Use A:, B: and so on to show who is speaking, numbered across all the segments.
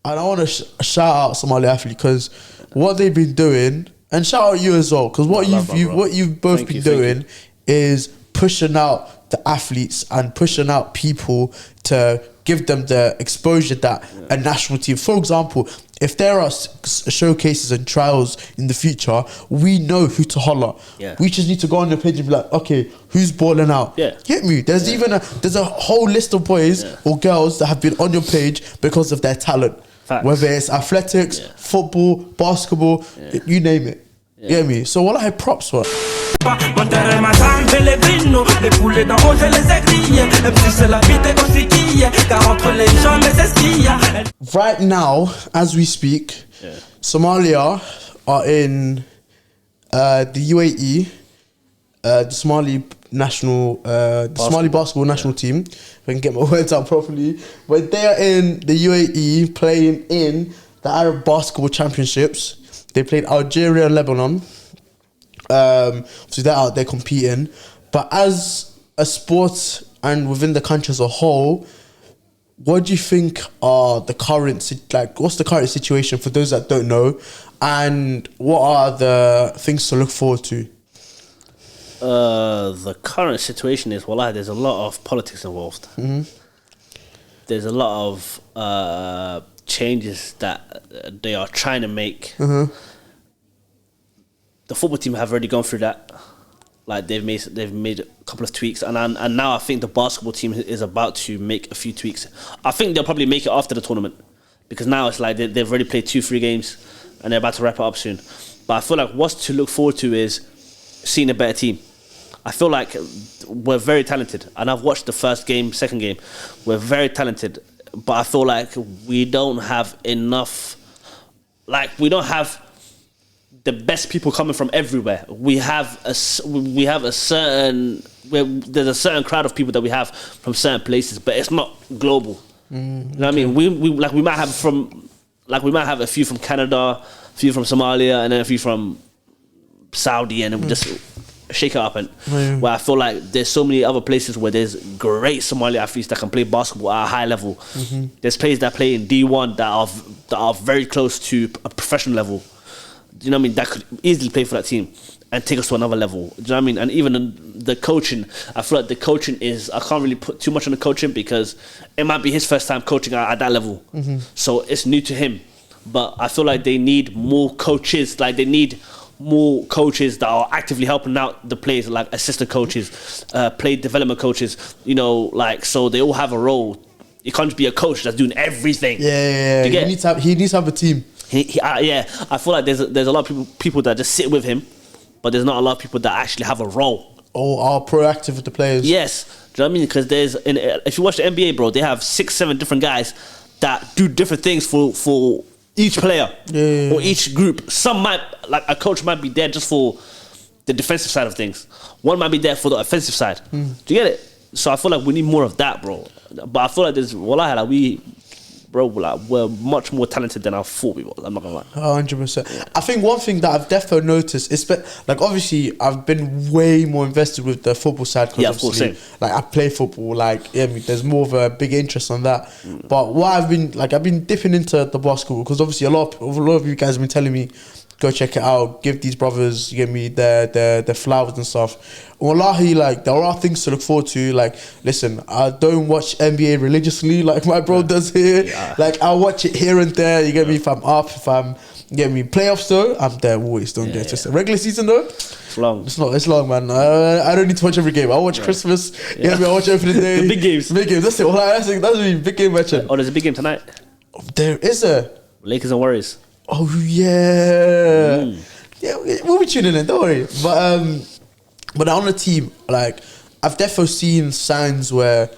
A: and I want to shout out Somali athlete because what they've been doing, and shout out you as well, because what you've both been doing is pushing out the athletes and pushing out people to give them the exposure that a national team, for example, if there are showcases and trials in the future, we know who to holler. We just need to go on the page and be like, okay, who's balling out? Get me? There's even there's a whole list of boys or girls that have been on your page because of their talent. Whether it's athletics, football, basketball, you name it. Get me? So what I props for. Right now, as we speak, Somalia are in the UAE, the Somali national, Somali basketball national team. If I can get my words out properly, but they are in the UAE playing in the Arab Basketball Championships. They played Algeria and Lebanon. So they're out there competing. But as a sport and within the country as a whole, what do you think are the current, what's the current situation for those that don't know? And what are the things to look forward to?
B: The current situation is, there's a lot of politics involved. There's a lot of changes that they are trying to make. The football team have already gone through that. Like they've made a couple of tweaks, and now I think the basketball team is about to make a few tweaks. I think they'll probably make it after the tournament, because now it's like they've already played 2-3 games and they're about to wrap it up soon. But I feel like what's to look forward to is seeing a better team. I feel like we're very talented, and I've watched the first game, second game. We're very talented, but I feel like we don't have enough. Like we don't have the best people coming from everywhere. There's a certain crowd of people that we have from certain places, but it's not global. You know what I mean? We might have a few from Canada, a few from Somalia, and then a few from Saudi, and then we just shake it up. And where I feel like there's so many other places where there's great Somali athletes that can play basketball at a high level. There's players that play in D1 that are very close to a professional level. Do you know what I mean? That could easily play for that team and take us to another level. Do you know what I mean? And even the coaching, I feel like the coaching is, I can't really put too much on the coaching because it might be his first time coaching at that level. So it's new to him. But I feel like they need more coaches. Like they need more coaches that are actively helping out the players, like assistant coaches, play development coaches, so they all have a role. You can't just be a coach that's doing everything. He needs to have a team. I feel like there's a lot of people that just sit with him, but there's not a lot of people that actually have a role
A: or are proactive with the players.
B: Yes, do you know what I mean? Because if you watch the NBA, bro, they have 6-7 different guys that do different things for each player or each group. Some might, like a coach might be there just for the defensive side of things. One might be there for the offensive side. Do you get it? So I feel like we need more of that, bro. But I feel like we're much more talented than I thought we were. I'm not gonna lie.
A: 100%. I think one thing that I've definitely noticed is, obviously, I've been way more invested with the football side.
B: Of course, same.
A: Like I play football. There's more of a big interest on that. But what I've been dipping into the basketball because obviously a lot of you guys have been telling me, go check it out, give these brothers, the flowers and stuff. Wallahi, there are things to look forward to. Listen, I don't watch NBA religiously like my bro does here. I watch it here and there, you get me, if I'm up, if I'm, you get me, playoffs though, I'm there always, don't get just regular season though,
B: it's long.
A: It's long, man. I don't need to watch every game. I watch Christmas, you get me, I watch every day.
B: The big games,
A: that's it. That's a big game matchup.
B: Oh, there's a big game tonight.
A: There is a
B: Lakers and Warriors.
A: Oh yeah, we'll be tuning in. Don't worry. But on the team, I've definitely seen signs where,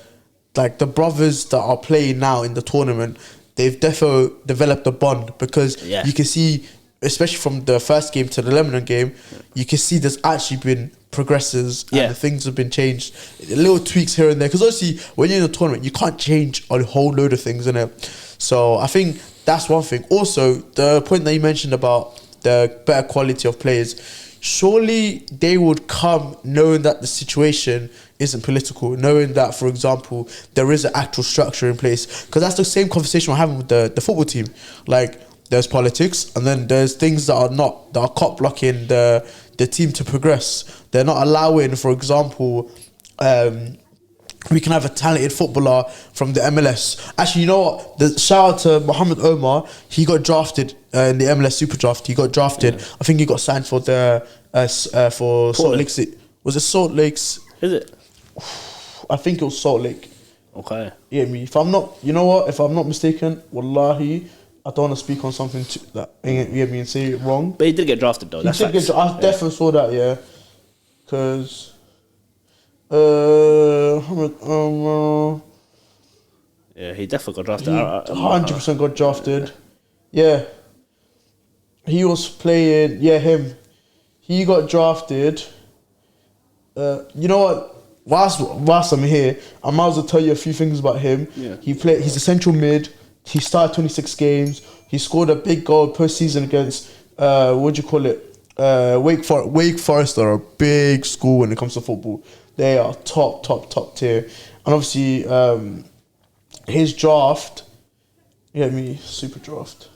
A: the brothers that are playing now in the tournament, they've definitely developed a bond because you can see, especially from the first game to the Lebanon game, you can see there's actually been progresses and things have been changed, little tweaks here and there. Because obviously, when you're in a tournament, you can't change a whole load of things, innit? So I think that's one thing. Also, the point that you mentioned about the better quality of players, surely they would come knowing that the situation isn't political, knowing that, for example, there is an actual structure in place. Because that's the same conversation we're having with the football team. Like, there's politics, and then there's things that are cop blocking the team to progress. They're not allowing, for example, we can have a talented footballer from the MLS. Actually, you know what? Shout out to Mohamed Omar. He got drafted in the MLS Super Draft. He got drafted. Yeah. I think he got signed for for Salt Lake City. Was it Salt Lake's?
B: Is it?
A: I think it was Salt Lake.
B: Okay.
A: Yeah, me. If I'm not, you know what? If I'm not mistaken, wallahi, I don't want to speak on something that me and say it wrong.
B: But he did get drafted though.
A: I definitely saw that. Yeah, because.
B: Yeah, he definitely got drafted.
A: 100% got drafted. Yeah. He was playing. Yeah, him. He got drafted. You know what? Whilst I'm here, I might as well tell you a few things about him.
B: Yeah.
A: He's a central mid. He started 26 games. He scored a big goal postseason against what do you call it? Wake Forest are a big school when it comes to football. They are top tier. And obviously, his draft, super draft.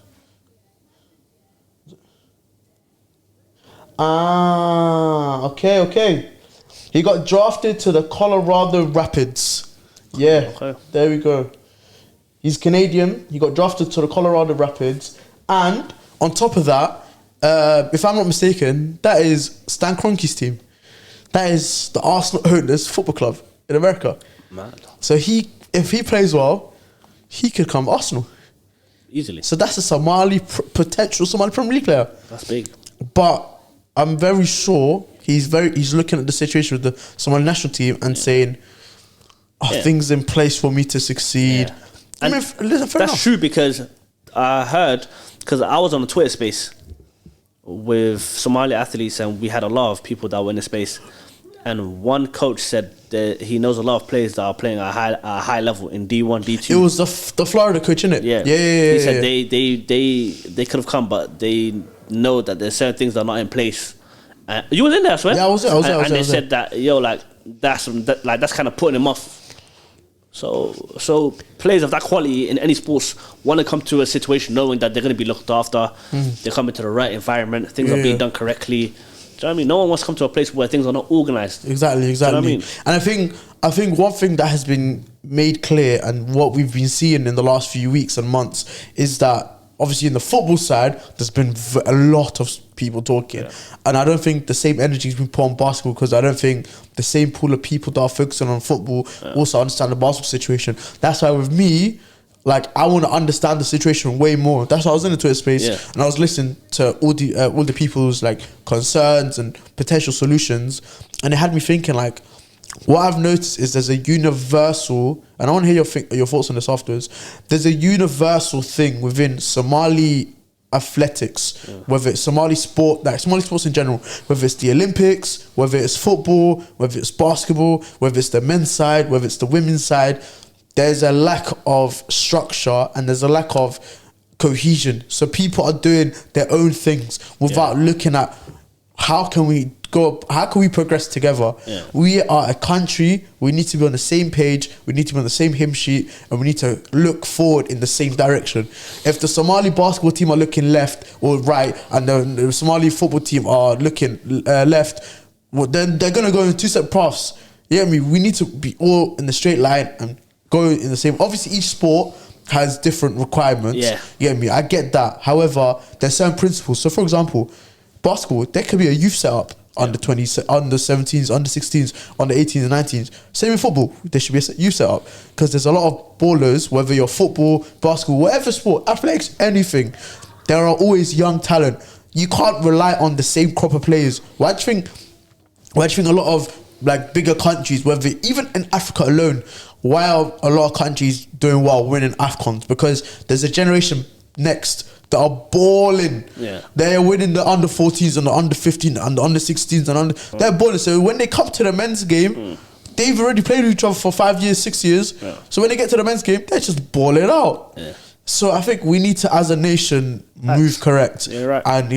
A: Okay. He got drafted to the Colorado Rapids. Yeah, okay. There we go. He's Canadian. He got drafted to the Colorado Rapids. And on top of that, if I'm not mistaken, that is Stan Kroenke's team. That is the Arsenal owners football club in America.
B: Mad.
A: So if he plays well, he could come Arsenal
B: easily.
A: So that's a potential Somali Premier League player.
B: That's big.
A: But I'm very sure he's looking at the situation with the Somali national team and saying, things in place for me to succeed.
B: Yeah. And that's true, because I heard, because I was on a Twitter space with Somali athletes, and we had a lot of people that were in the space, and one coach said that he knows a lot of players that are playing at a high level in D1, D2.
A: It was the Florida coach, innit?
B: Yeah. He said they could have come, but they know that there's certain things that are not in place. You were in there, I swear.
A: Yeah, I was there.
B: And they said that that's kind of putting him off. So players of that quality in any sports want to come to a situation knowing that they're going to be looked after. They're coming to the right environment. Things are being done correctly. Do you know what I mean? No one wants to come to a place where things are not organised.
A: Exactly.
B: Do you know what I mean?
A: And I think one thing that has been made clear, and what we've been seeing in the last few weeks and months, is that obviously in the football side, there's been a lot of people talking. Yeah. And I don't think the same energy has been put on basketball, because I don't think the same pool of people that are focusing on football also understand the basketball situation. That's why with me, like, I want to understand the situation way more. That's why I was in the Twitter space and I was listening to all the people's like concerns and potential solutions, and it had me thinking, like, what I've noticed is there's a universal, and I want to hear your thoughts on this afterwards. There's a universal thing within Somali athletics, whether it's Somali sport, like Somali sports in general, whether it's the Olympics, whether it's football, whether it's basketball, whether it's the men's side, whether it's the women's side. There's a lack of structure and there's a lack of cohesion. So people are doing their own things without looking at how can we progress together. We are a country. We need to be on the same page. We need to be on the same hymn sheet, and we need to look forward in the same direction. If the Somali basketball team are looking left or right, and the Somali football team are looking left, well, then they're gonna go in two separate paths. Yeah, we need to be all in the straight line and go in the same. Obviously, each sport has different requirements. Yeah, I get that. However, there's certain principles. So, for example, basketball, there could be a youth setup. Under 20s, under 17s, under 16s, under 18s and 19s. Same in football, there should be a youth setup, because there's a lot of ballers, whether you're football, basketball, whatever sport, athletics, anything. There are always young talent. You can't rely on the same crop of players. Why do you think a lot of like bigger countries, whether even in Africa alone, why are a lot of countries doing well, winning AFCONs? Because there's a generation next that are balling. They're winning the under 14s and the under 15 and the under 16s and they're balling. So when they come to the men's game, they've already played with each other for 5 years, 6 years. So when they get to the men's game, they're just balling out. So I think we need to, as a nation, move correct and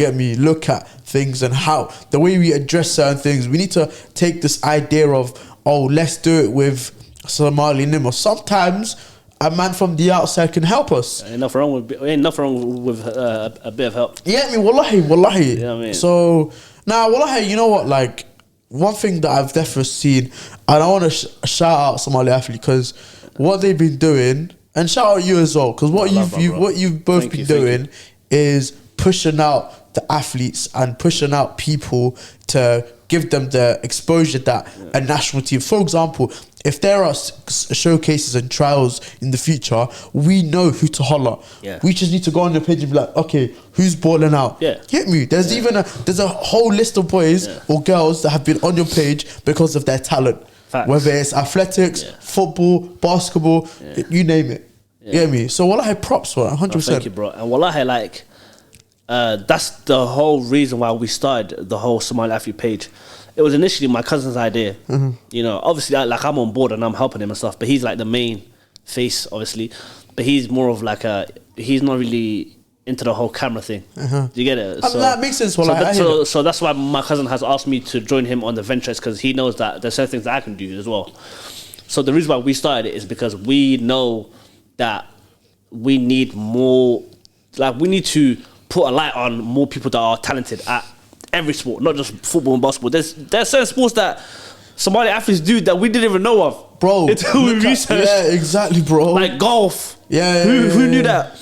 A: look at things and how the way we address certain things. We need to take this idea of oh, let's do it with Somali name. Or sometimes a man from the outside can help us.
B: Ain't nothing wrong with a bit of help.
A: Yeah, I mean, wallahi.
B: You know what I mean?
A: So now, wallahi, you know what? Like, one thing that I've definitely seen, and I want to shout out Somali athlete because what they've been doing, and shout out you as well, because what you've both been doing is pushing out the athletes and pushing out people to give them the exposure that a national team. For example, if there are showcases and trials in the future, we know who to holler.
B: Yeah.
A: We just need to go on the page and be like, okay, who's balling out?
B: Yeah.
A: Hit me. There's there's a whole list of boys or girls that have been on your page because of their talent.
B: Facts.
A: Whether it's athletics, football, basketball, you name it. You get me? So wallahi, props for it, 100%.
B: Thank you, bro. And wallahi, like, that's the whole reason why we started the whole Somali athlete page. It was initially my cousin's idea. You know, obviously, like, I'm on board and I'm helping him and stuff, but he's like the main face, obviously. But he's more of like he's not really into the whole camera thing. Do you get it?
A: So, that makes sense.
B: So that's why my cousin has asked me to join him on the ventures, because he knows that there's certain things that I can do as well. So the reason why we started it is because we know that we need more, like, we need to put a light on more people that are talented at every sport, not just football and basketball. There's certain sports that Somali athletes do that we didn't even know of,
A: bro.
B: until we researched.
A: Yeah, exactly, bro.
B: Like golf. Who knew that?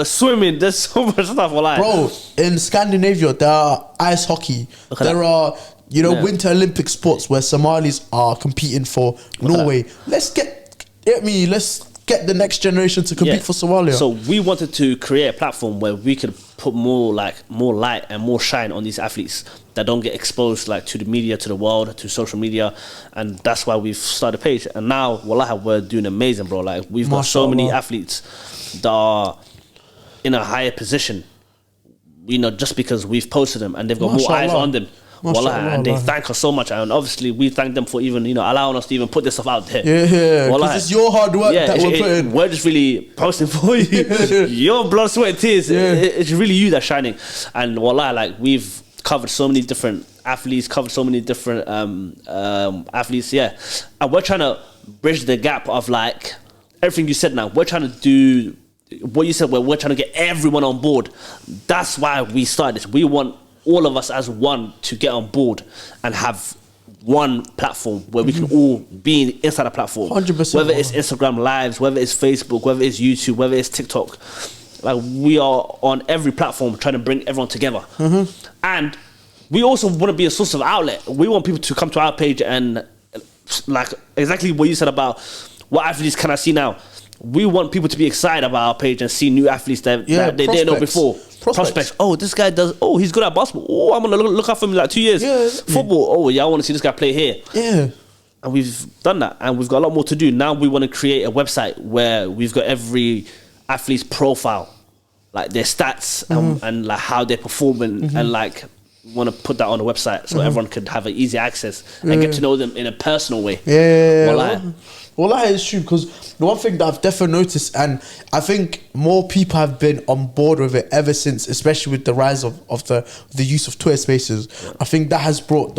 B: Swimming. There's so much stuff.
A: Bro, in Scandinavia, there are ice hockey. There are, Winter Olympic sports where Somalis are competing for Norway. Let's get the next generation to compete for Somalia.
B: So we wanted to create a platform where we could put more light and more shine on these athletes that don't get exposed, like, to the media, to the world, to social media, and that's why we've started a page. And now, wallahi, we're doing amazing, bro. Like, we've got so many athletes that are in a higher position, just because we've posted them and they've got more eyes on them. Wallahi, and they thank us so much, and obviously we thank them for even allowing us to even put this stuff out there.
A: Because it's your hard work that we're putting.
B: We're just really posting for you. Your blood, sweat, and tears. It's really you that's shining. And wallahi, like, we've covered so many different athletes, athletes, and we're trying to bridge the gap of, like, everything you said. Now we're trying to do what you said, where we're trying to get everyone on board. That's why we started this. We want all of us as one to get on board and have one platform where we can all be inside a platform.
A: 100%.
B: Whether it's Instagram Lives, whether it's Facebook, whether it's YouTube, whether it's TikTok. Like, we are on every platform trying to bring everyone together. And we also want to be a source of outlet. We want people to come to our page and, like, exactly what you said about what athletes can I see now. We want people to be excited about our page and see new athletes that they didn't know before. Prospects. Oh, this guy does. Oh, he's good at basketball. Oh, I'm gonna look out for him in like 2 years. Football. Oh, yeah, I want to see this guy play here. And we've done that, and we've got a lot more to do. Now we want to create a website where we've got every athlete's profile, like their stats and like how they're performing, and like want to put that on the website so everyone could have an easy access and get to know them in a personal way.
A: Well, that is true, because the one thing that I've definitely noticed, and I think more people have been on board with it ever since, especially with the rise of the use of Twitter Spaces. I think that has brought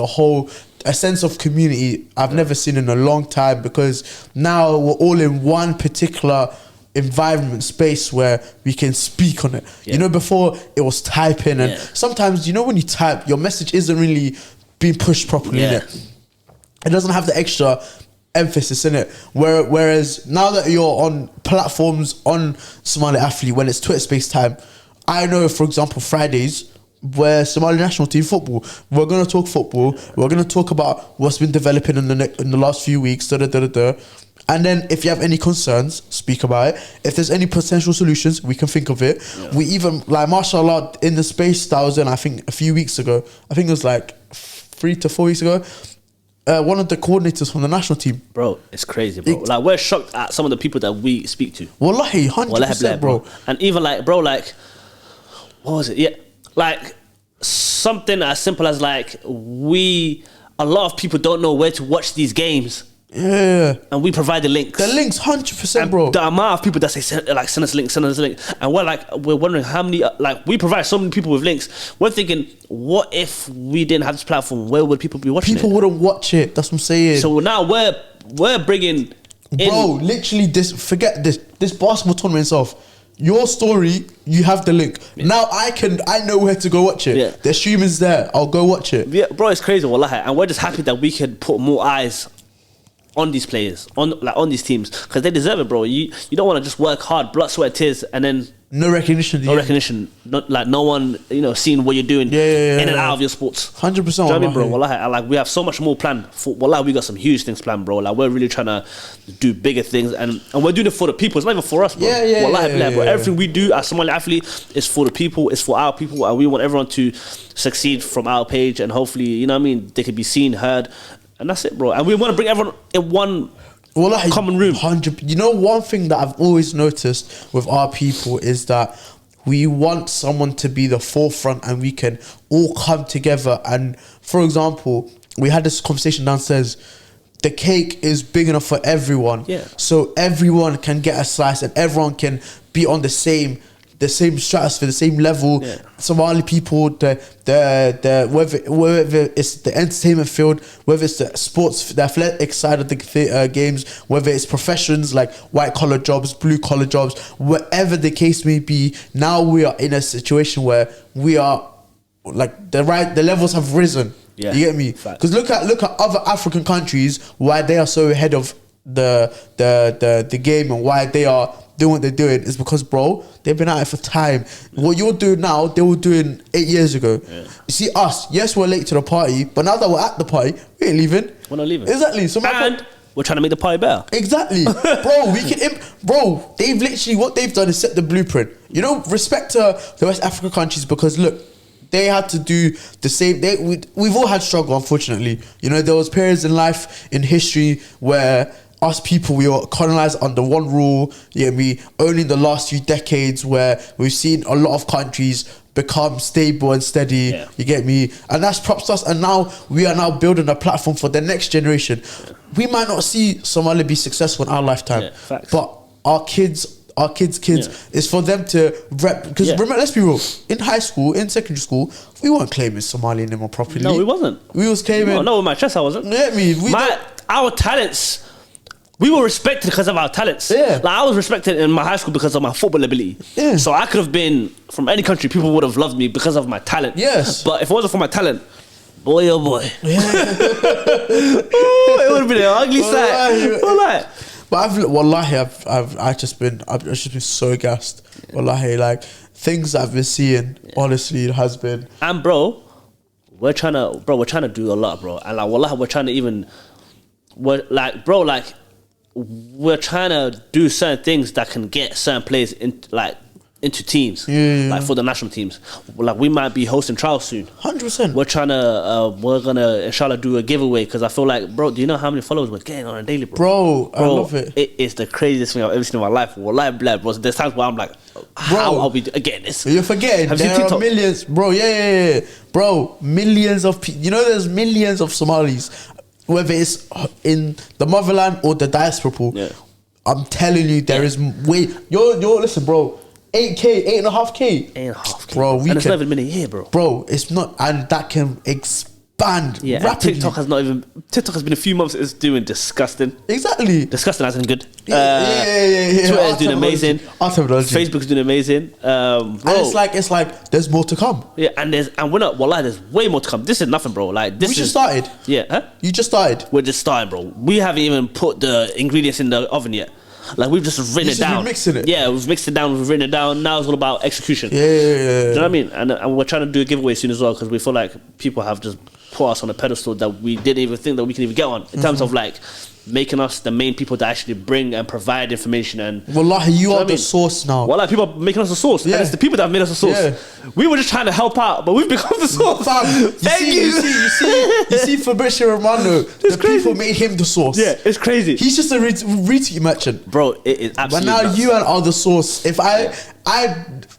A: a sense of community I've never seen in a long time, because now we're all in one particular environment space where we can speak on it. Before it was typing, and sometimes when you type, your message isn't really being pushed properly in it. It doesn't have the extra emphasis in it, whereas now that you're on platforms on Somali Athlete, when it's Twitter Space time, I know, for example, Fridays, where Somali national team football, we're going to talk football, we're going to talk about what's been developing in the last few weeks, and then if you have any concerns, speak about it. If there's any potential solutions, we can think of it. We even, like, mashallah, in the space that I was in, I think a few weeks ago, I think it was like 3 to 4 weeks ago, one of the coordinators from the national team. Bro,
B: it's crazy, bro. Like, we're shocked at some of the people that we speak to.
A: Wallahi, 100%, bro.
B: And even, like, bro, like, what was it? Yeah, like, something as simple as, like, a lot of people don't know where to watch these games.
A: Yeah.
B: And we provide the links.
A: The links, 100%, bro.
B: The amount of people that say, send us links, send us a link. And we're wondering how many, we provide so many people with links. We're thinking, what if we didn't have this platform? Where would people be watching
A: People wouldn't watch it. That's what I'm saying.
B: So now we're bringing
A: Bro, literally forget this basketball tournament itself. Your story, you have the link. Yeah. Now I know where to go watch it. Yeah. The streaming's there. I'll go watch it.
B: Yeah, bro, it's crazy, wallahi. And we're just happy that we can put more eyes on these players, on these teams, because they deserve it, bro. You don't want to just work hard, blood, sweat, tears, and then
A: no recognition.
B: Not like no one, seeing what you're doing in and out of your sports.
A: 100%.
B: Do you know what I mean, bro? Wallahi, we have so much more planned. Wallahi, we got some huge things planned, bro. Like, we're really trying to do bigger things, and we're doing it for the people. It's not even for us, bro. Wallahi, bro. Everything we do as Somali athlete is for the people. It's for our people, and we want everyone to succeed from our page, and hopefully, they can be seen, heard. And that's it, bro. And we want to bring everyone in one common room.
A: 100. One thing that I've always noticed with our people is that we want someone to be the forefront, and we can all come together. And for example, we had this conversation downstairs. The cake is big enough for everyone.
B: Yeah.
A: So everyone can get a slice, and everyone can be on the same stratosphere, the same level. Yeah. Somali people, whether it's the entertainment field, whether it's the sports, the athletic side of the games, whether it's professions like white collar jobs, blue collar jobs, whatever the case may be. Now we are in a situation where we are like the levels have risen. Yeah. You get me? Because look at other African countries, why they are so ahead of the game, and why they are doing what they're doing is because, bro, they've been at it for time. What you're doing now, they were doing 8 years ago. Yeah. You see us, yes, we're late to the party, but now that we're at the party, we ain't leaving.
B: We're not leaving.
A: Exactly. So
B: we're trying to make the party better.
A: Exactly. Bro, bro, they've literally, what they've done is set the blueprint. Respect to the West African countries, because look, they had to do the same. We've all had struggle, unfortunately. There was periods in life, in history, where us people, we were colonized under one rule. You get me? Only in the last few decades where we've seen a lot of countries become stable and steady. Yeah. You get me? And that's props to us. And now we are now building a platform for the next generation. Yeah. We might not see Somalia be successful in our lifetime, but our kids, is for them to rep. Because remember, let's be real, in high school, in secondary school, we weren't claiming Somali anymore properly.
B: No, we wasn't.
A: We was claiming.
B: No, with my chest I wasn't. Our talents. We were respected because of our talents. Yeah. Like, I was respected in my high school because of my football ability. Yeah. So I could have been from any country. People would have loved me because of my talent. Yes. But if it wasn't for my talent, boy, oh boy. Yeah. It would have been an ugly sight. But
A: I've just been so gassed. Yeah. Wallahi, like, things that I've been seeing, honestly, it has been.
B: And bro, we're trying to do a lot, bro. And like, wallahi, we're trying to do certain things that can get certain players into teams, like for the national teams. Like, we might be hosting trials soon.
A: 100%.
B: We're gonna inshallah do a giveaway, because I feel like, bro, do you know how many followers we're getting on a daily, bro?
A: I love it.
B: It is the craziest thing I've ever seen in my life. Wallahi, blood, bro. There's times where I'm like, how are we getting this?
A: You're forgetting there are millions, bro. Yeah. Bro, millions of people. There's millions of Somalis, whether it's in the motherland or the diaspora pool. Yeah. I'm telling you, there is way. You're listen, bro. 8K, 8.5K.
B: 8.5K.
A: Bro,
B: and it's not even been a year, bro.
A: Bro, it's not, and that can expand rapidly.
B: TikTok has been a few months. It's doing disgusting.
A: Exactly.
B: Disgusting as in good.
A: Yeah.
B: Twitter is doing amazing. Facebook's doing amazing.
A: And it's like there's more to come.
B: Yeah, and we're not. Wallahi, there's way more to come. This is nothing, bro. Like, this. We
A: just started.
B: Yeah. Huh?
A: You just started.
B: We're just starting, bro. We haven't even put the ingredients in the oven yet. Like, we've just written it down.
A: Mixing it.
B: Yeah, we've mixed it down. We've written it down. Now it's all about execution.
A: Yeah.
B: Do you know what I mean? And we're trying to do a giveaway soon as well, because we feel like people have just put us on a pedestal that we didn't even think that we can even get on, in terms of like making us the main people that actually bring and provide information. And
A: wallahi, you are the source now.
B: Wallahi, people are making us a source. Yeah. And it's the people that have made us a source. Yeah. We were just trying to help out, but we've become the source.
A: You see Fabricio Romano, the people made him the source.
B: Yeah, it's crazy.
A: He's just a retweet merchant.
B: Bro, it is absolutely
A: But now
B: nuts.
A: you are the source.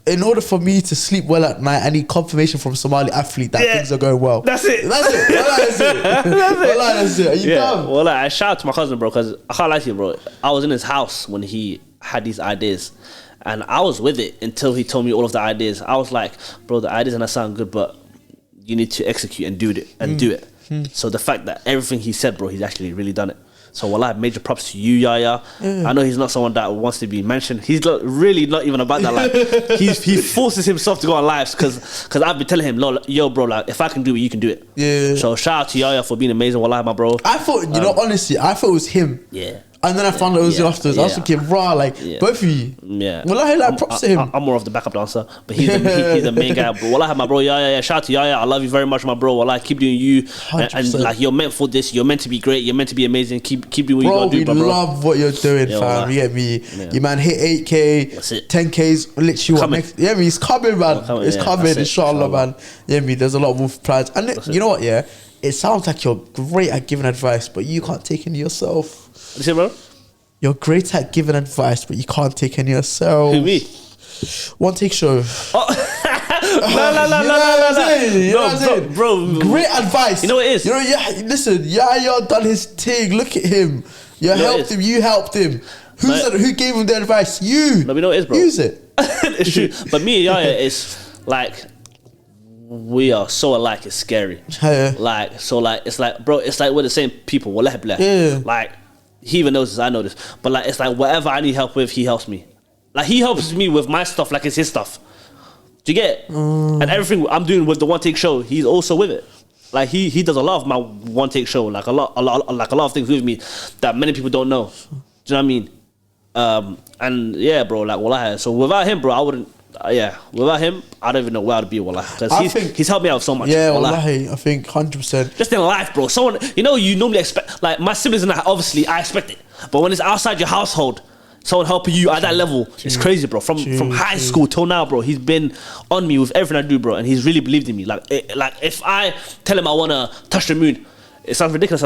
A: in order for me to sleep well at night, I need confirmation from Somali athlete that things are going well.
B: That's it.
A: That's it. That's it. Are you dumb?
B: Well, I shout out to my cousin, bro, because I can't lie to you, bro. I was in his house when he had these ideas, and I was with it until he told me all of the ideas. I was like, bro, the ideas and that sound good, but you need to execute and do it. So the fact that everything he said, bro, he's actually really done it. So I major props to you, Yaya. I know he's not someone that wants to be mentioned. He's really not even about that life. He forces himself to go on lives because I've been telling him, yo, bro, like if I can do it, you can do it.
A: Yeah.
B: So shout out to Yaya for being amazing. Wallahi, my bro.
A: I thought, honestly, I thought it was him.
B: Yeah.
A: And then I found out it was you afterwards. I was thinking, both of you.
B: Yeah.
A: Wallahi, props to him.
B: I'm more of the backup dancer, but he's the main guy. But wallahi, my bro, yeah. Shout out to Yaya. I love you very much, my bro. Wallahi, keep doing you. And like you're meant for this. You're meant to be great. You're meant to be amazing. Keep doing what you gotta do, bro.
A: We love what you're doing, fam. You get me? Yeah. You man hit 8K, 10K's literally it's coming, man. It's coming, inshallah, man. You get me? There's a lot of wolf plans. And you know what, yeah? It sounds like you're great at giving advice, but you can't take any yourself.
B: You see, bro?
A: You're great at giving advice, but you can't take any yourself.
B: Who, me?
A: One take show.
B: No, bro.
A: Great advice.
B: You know what it is?
A: Listen, you're done his thing. Look at him. You helped him. You helped him. Who gave him the advice? You.
B: No, we know what it is, bro.
A: Use it.
B: It's true. But me and Yaya is like, we are so alike. It's scary. Like, so like, it's like, bro, it's like we're the same people.
A: Yeah.
B: Like, he even knows this, I know this. But like, it's like whatever I need help with, he helps me. Like, he helps me with my stuff like it's his stuff. Do you get it? And everything I'm doing with the One Take Show, he's also with it. Like, he does a lot of my One Take Show, like a lot of things with me that many people don't know. Do you know what I mean? And yeah, bro, like, wallahi. So without him, bro, I wouldn't. Without him, I don't even know where I'd be, wallahi. Because he's helped me out so much.
A: Yeah, wallahi, I think 100%.
B: Just in life, bro. Someone, you normally expect, like my siblings and I, obviously, I expect it. But when it's outside your household, someone helping you at that level, it's crazy, bro. From high school till now, bro, he's been on me with everything I do, bro, and he's really believed in me. Like if I tell him I wanna touch the moon, it sounds ridiculous,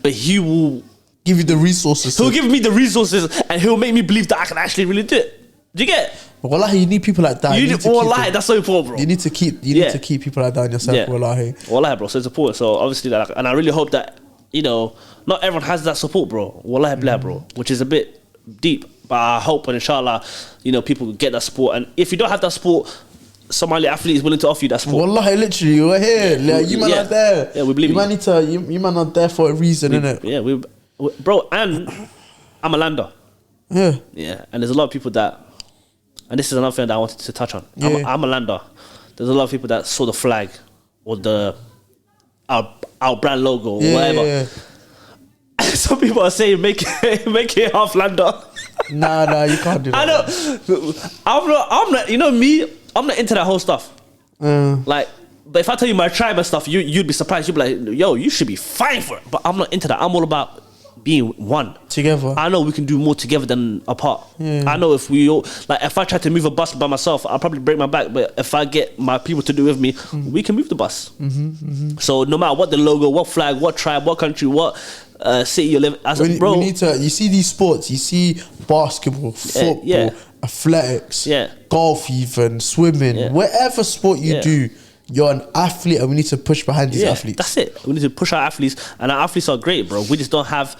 B: but he will
A: give you the resources.
B: He'll give me the resources, and he'll make me believe that I can actually really do it. Do you get it?
A: Wallahi, you need people like that.
B: Wallahi, that's so important, bro.
A: You need to keep people like that in yourself, wallahi.
B: Wallahi, bro, so it's important. So obviously, like, and I really hope that, not everyone has that support, bro. Wallahi, bro, which is a bit deep. But I hope and inshallah, people get that support. And if you don't have that support, Somali athlete is willing to offer you that support.
A: Wallahi, literally, you're here. You man are there.
B: Yeah, we believe you.
A: You man are there for a reason, innit?
B: Yeah, bro, and I'm a lander.
A: Yeah.
B: Yeah, and there's a lot of people that, and this is another thing that I wanted to touch on. Yeah. I'm a lander. There's a lot of people that saw the flag or our brand logo or whatever. Yeah. Some people are saying make it half lander.
A: Nah, you can't do that.
B: I know. I'm not. I'm not into that whole stuff. Like, but if I tell you my tribe and stuff, you'd be surprised. You'd be like, yo, you should be fine for it. But I'm not into that. I'm all about being one
A: together.
B: I know we can do more together than apart. I know if we all, like, if I try to move a bus by myself, I'll probably break my back. But if I get my people to do with me, we can move the bus. So no matter what the logo, what flag, what tribe, what country, what city you live in, bro.
A: We need to. You see these sports. You see basketball, football, athletics, golf, even swimming. Whatever sport you do, you're an athlete, and we need to push behind these athletes.
B: That's it. We need to push our athletes, and our athletes are great, bro. We just didn't have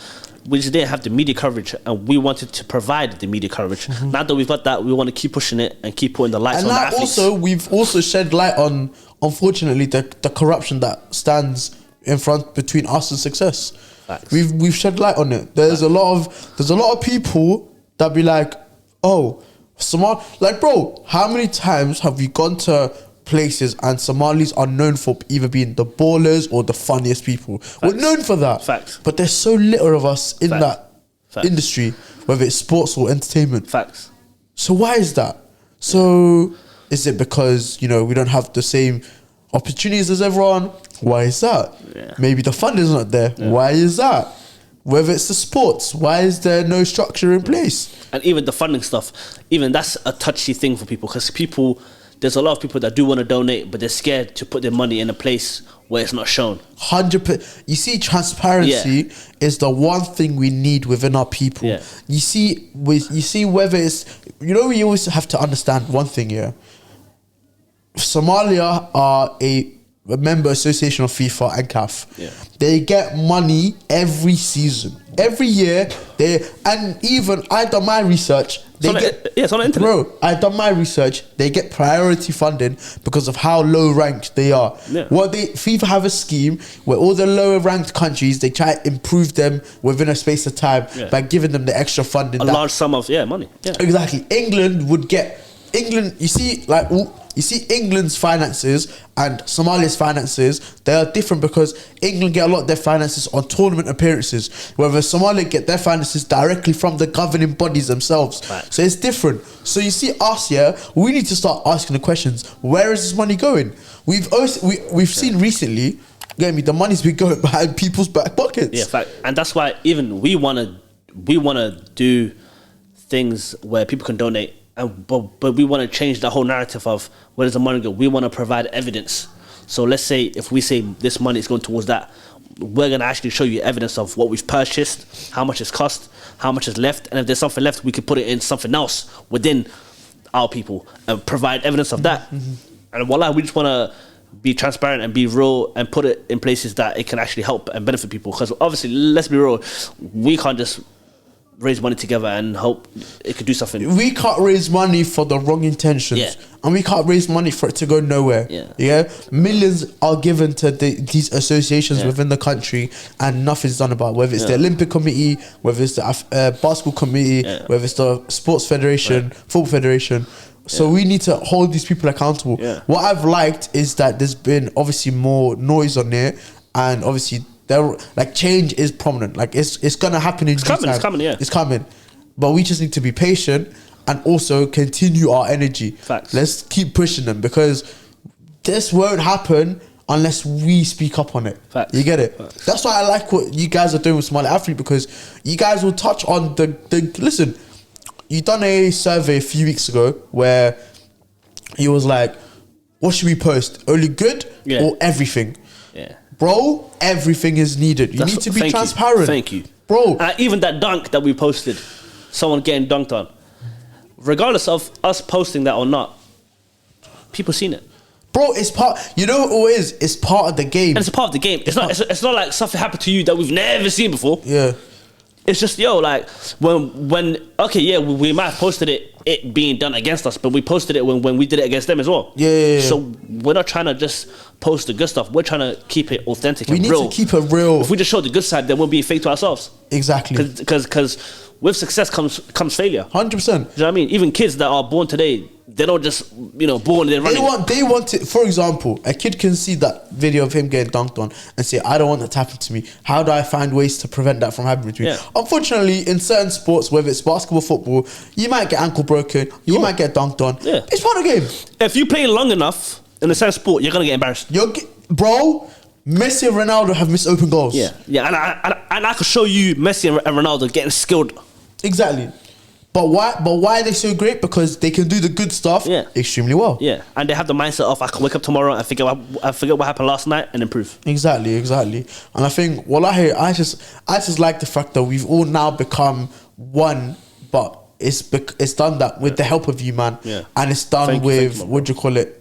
B: the media coverage, and we wanted to provide the media coverage. Now that we've got that, we want to keep pushing it and keep putting the lights on the athletes. And also, we've also shed light on, unfortunately, the corruption that stands in front between us and success. Facts. We've shed light on it. There's a lot of people that be like, oh, Somali, like, bro, how many times have you gone to places and Somalis are known for either being the ballers or the funniest people? Facts. We're known for that. Facts.
A: But there's so little of us in that industry, whether it's sports or entertainment.
B: Facts.
A: So why is that? So is it because, we don't have the same opportunities as everyone? Why is that? Maybe the fund is not there. Why is that? Whether it's the sports, why is there no structure in place?
B: And even the funding stuff, even that's a touchy thing for people, because people there's a lot of people that do want to donate, but they're scared to put their money in a place where it's not shown.
A: 100%. You see, transparency is the one thing we need within our people.
B: Yeah.
A: You see, whether it's, we always have to understand one thing here. Somalia are a member association of FIFA and CAF.
B: Yeah.
A: They get money every season, every year. I done my research.
B: It's on the internet.
A: Bro, I done my research. They get priority funding because of how low ranked they are.
B: Yeah.
A: FIFA have a scheme where all the lower ranked countries, they try to improve them within a space of time by giving them the extra funding.
B: A large sum of money. Yeah.
A: Exactly. You see England's finances and Somalia's finances, they are different because England get a lot of their finances on tournament appearances, whereas Somalia get their finances directly from the governing bodies themselves.
B: Right.
A: So it's different. So you see us here, we need to start asking the questions, where is this money going? We've seen recently, the money's been going behind people's back pockets.
B: Yeah, fact. And that's why even we wanna do things where people can donate. But we want to change the whole narrative of where does the money go. We want to provide evidence. So let's say if we say this money is going towards that, we're going to actually show you evidence of what we've purchased, how much it's cost, how much is left, and if there's something left, we could put it in something else within our people and provide evidence of that. Mm-hmm. And voila, we just want to be transparent and be real and put it in places that it can actually help and benefit people. Because obviously, let's be real, we can't just raise money together and hope it could do something.
A: We can't raise money for the wrong intentions, and we can't raise money for it to go nowhere. Millions are given to these associations within the country, and nothing's done about it. Whether it's the Olympic Committee, whether it's the basketball committee, whether it's the sports federation, football federation. So we need to hold these people accountable. What I've liked is that there's been obviously more noise on it, and obviously change is prominent. It's gonna happen in due time. It's coming, but we just need to be patient and also continue our energy.
B: Facts.
A: Let's keep pushing them, because this won't happen unless we speak up on it.
B: Facts.
A: You get it?
B: Facts.
A: That's why I like what you guys are doing with Somali Athlete, because you guys will touch on the listen. You done a survey a few weeks ago where you was like, what should we post? Only good or everything?
B: Yeah.
A: Bro, everything is needed. You need to be transparent.
B: Thank you.
A: Bro.
B: Even that dunk that we posted, someone getting dunked on, regardless of us posting that or not, people seen it.
A: Bro, it's part, you know what it is? It's part of the game.
B: And it's a part of the game. It's not like something happened to you that we've never seen before.
A: Yeah.
B: It's just, when we might have posted it being done against us, but we posted it when we did it against them as well.
A: Yeah.
B: So we're not trying to just post the good stuff. We're trying to keep it authentic and real.
A: We need to keep it real.
B: If we just show the good side, then we'll be fake to ourselves.
A: Exactly.
B: Because with success comes failure.
A: 100%.
B: Do you know what I mean? Even kids that are born today, they don't just, born and they're running.
A: They want it. For example, a kid can see that video of him getting dunked on and say, I don't want that to happen to me. How do I find ways to prevent that from happening to me? Unfortunately, in certain sports, whether it's basketball, football, you might get ankle broken, you might get dunked on.
B: Yeah.
A: It's part of the game.
B: If you play long enough in a certain sport, you're going to get embarrassed.
A: Bro, Messi and Ronaldo have missed open goals.
B: Yeah, and I could show you Messi and Ronaldo getting skilled.
A: Exactly. But why are they so great? Because they can do the good stuff extremely well.
B: Yeah, and they have the mindset of I can wake up tomorrow and forget what happened last night and improve.
A: Exactly. And I think, I just like the fact that we've all now become one, but it's done that with the help of you, man.
B: Yeah.
A: And it's done with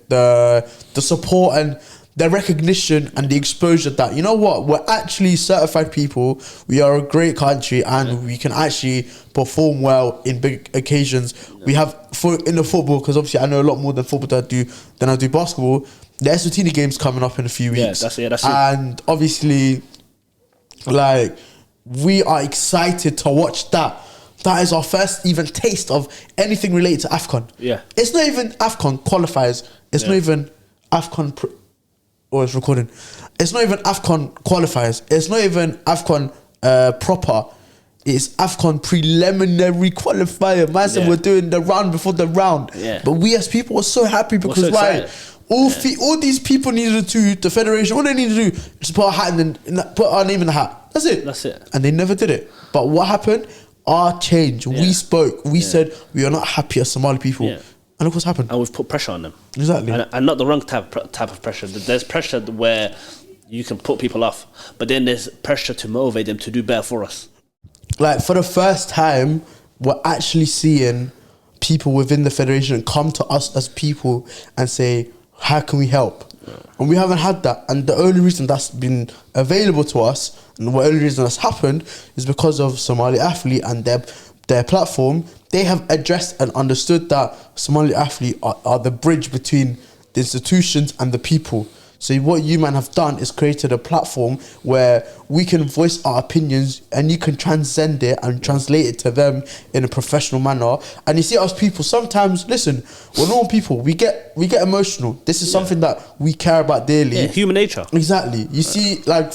A: the support and the recognition and the exposure that, you know what, we're actually certified people, we are a great country, and we can actually perform well in big occasions. We have, in the football, because obviously I know a lot more than football than I do basketball, the Eswatini game's coming up in a few weeks.
B: That's it.
A: And obviously, we are excited to watch that. That is our first even taste of anything related to AFCON.
B: Yeah.
A: It's not even AFCON qualifiers. It's not even AFCON... it's recording. It's not even AFCON qualifiers. It's not even AFCON proper. It's AFCON preliminary qualifier. Man said we're doing the round before the round.
B: Yeah.
A: But we as people were so happy because all these people needed to, the federation, all they needed to do is just put our name in the hat. That's it. And they never did it. But what happened? Our change. We spoke. We said we are not happy as Somali people.
B: Yeah.
A: And look what's happened.
B: And we've put pressure on them.
A: Exactly.
B: And not the wrong type of pressure. There's pressure where you can put people off, but then there's pressure to motivate them to do better for us.
A: Like, for the first time, we're actually seeing people within the federation come to us as people and say, how can we help? And we haven't had that. And the only reason that's been available to us, and the only reason that's happened, is because of Somali Athlete and their platform. They have addressed and understood that Somali Athlete are the bridge between the institutions and the people. So what you man have done is created a platform where we can voice our opinions and you can transcend it and translate it to them in a professional manner. And you see us people, sometimes, listen, we're normal people, we get emotional. This is something that we care about dearly.
B: Yeah, human nature.
A: Exactly. You see, like